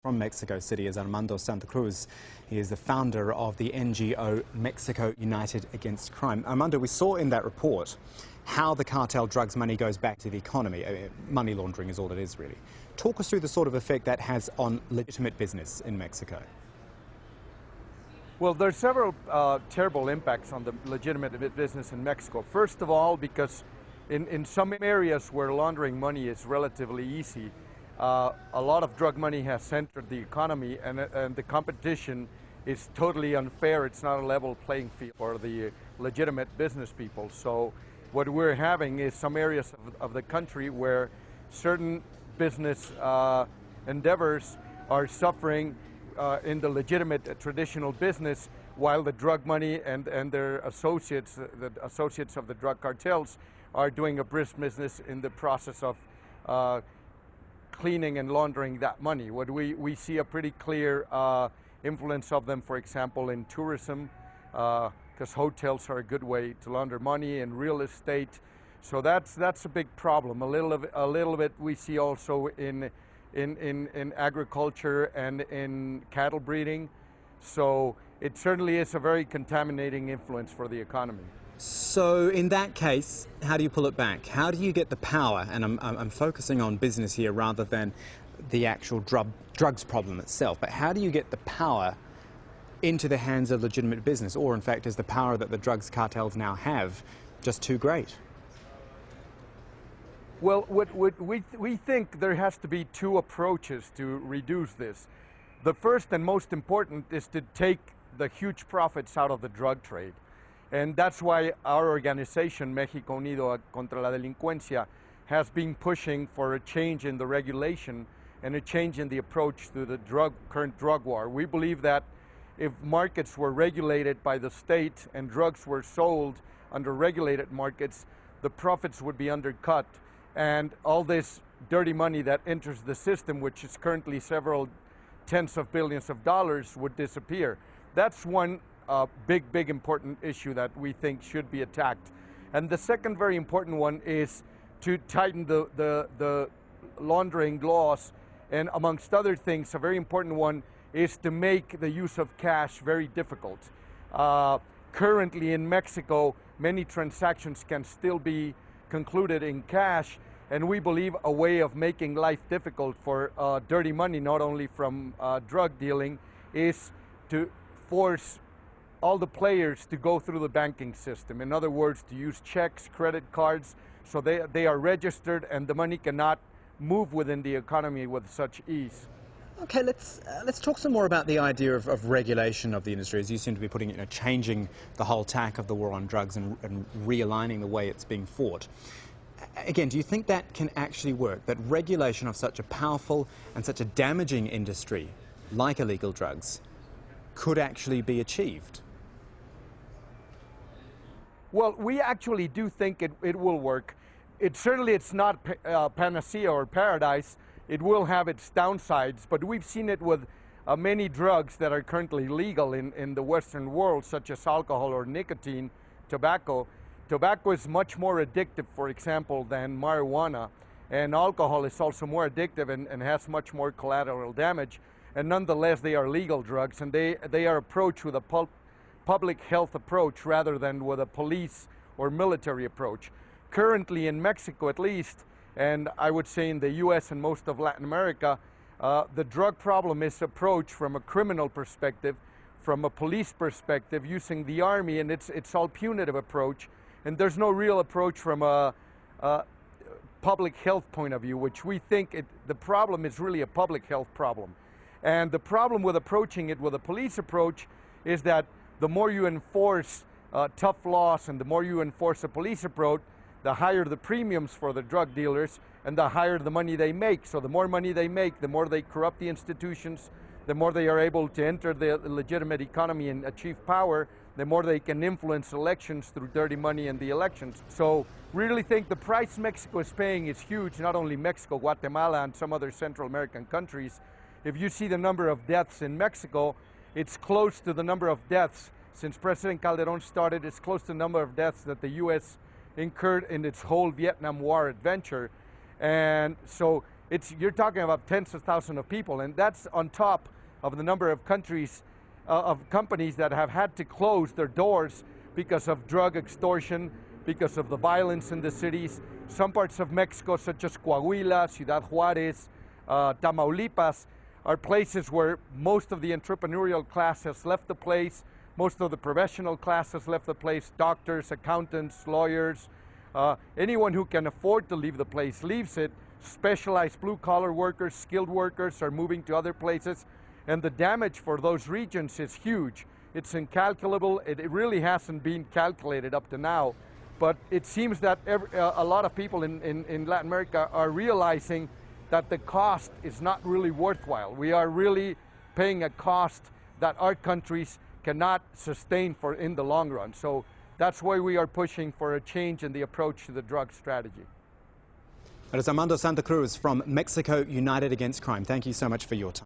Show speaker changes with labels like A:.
A: From Mexico City is Armando Santacruz. He is the founder of the NGO Mexico United Against Crime. Armando, we saw in that report how the cartel drugs money goes back to the economy. Money laundering is all it is, really. Talk us through the sort of effect that has on legitimate business in Mexico.
B: Well, there's several terrible impacts on the legitimate business in Mexico. First of all, because in some areas where laundering money is relatively easy, a lot of drug money has entered the economy, and the competition is totally unfair. It's not a level playing field for the legitimate business people. So what we're having is some areas of the country where certain business endeavors are suffering in the legitimate traditional business, while the drug money and their associates, the associates of the drug cartels, are doing a brisk business in the process of cleaning and laundering that money. What we see a pretty clear influence of them, for example, in tourism, because hotels are a good way to launder money, and real estate. So that's a big problem. A little bit we see also in agriculture and in cattle breeding. So it certainly is a very contaminating influence for the economy.
A: So in that case, how do you pull it back? How do you get the power, and I'm focusing on business here rather than the actual drugs problem itself, but how do you get the power into the hands of legitimate business? Or in fact, is the power that the drugs cartels now have just too great?
B: Well, we think there has to be two approaches to reduce this. The first and most important is to take the huge profits out of the drug trade. And that's why our organization, México Unido Contra la Delincuencia, has been pushing for a change in the regulation and a change in the approach to the current drug war. We believe that if markets were regulated by the state and drugs were sold under regulated markets, the profits would be undercut, and all this dirty money that enters the system, which is currently several tens of billions of dollars, would disappear. That's one big important issue that we think should be attacked. And the second very important one is to tighten the laundering laws, and amongst other things, a very important one is to make the use of cash very difficult. Currently in Mexico, many transactions can still be concluded in cash, and we believe a way of making life difficult for dirty money, not only from drug dealing, is to force all the players to go through the banking system. In other words, to use checks, credit cards, so they are registered and the money cannot move within the economy with such ease.
A: Okay, let's talk some more about the idea of regulation of the industry, as you seem to be putting it, changing the whole tack of the war on drugs and realigning the way it's being fought. Again, do you think that can actually work, that regulation of such a powerful and such a damaging industry like illegal drugs could actually be achieved?
B: Well, we actually do think it will work. It's not panacea or paradise. It will have its downsides, but we've seen it with many drugs that are currently legal in the Western world, such as alcohol or nicotine, tobacco. Tobacco is much more addictive, for example, than marijuana, and alcohol is also more addictive and has much more collateral damage, and nonetheless they are legal drugs, and they are approached with a public health approach rather than with a police or military approach. Currently in Mexico at least, and I would say in the US and most of Latin America, the drug problem is approached from a criminal perspective, from a police perspective, using the army, and it's all punitive approach, and there's no real approach from a public health point of view, which we think the problem is really a public health problem. And the problem with approaching it with a police approach is that the more you enforce tough laws and the more you enforce a police approach, the higher the premiums for the drug dealers and the higher the money they make. So the more money they make, the more they corrupt the institutions, the more they are able to enter the legitimate economy and achieve power, the more they can influence elections through dirty money in the elections. So we really think the price Mexico is paying is huge, not only Mexico, Guatemala, and some other Central American countries. If you see the number of deaths in Mexico, it's close to the number of deaths since President Calderon started. It's close to the number of deaths that the U.S. incurred in its whole Vietnam War adventure. And so you're talking about tens of thousands of people, and that's on top of the number of countries, of companies that have had to close their doors because of drug extortion, because of the violence in the cities. Some parts of Mexico, such as Coahuila, Ciudad Juárez, Tamaulipas, are places where most of the entrepreneurial class has left the place, most of the professional class has left the place, doctors, accountants, lawyers, anyone who can afford to leave the place leaves it. Specialized blue-collar workers, skilled workers are moving to other places, and the damage for those regions is huge. It's incalculable. It really hasn't been calculated up to now, but it seems that a lot of people in Latin America are realizing that the cost is not really worthwhile. We are really paying a cost that our countries cannot sustain in the long run. So that's why we are pushing for a change in the approach to the drug strategy.
A: That is Armando Santacruz from Mexico United Against Crime. Thank you so much for your time.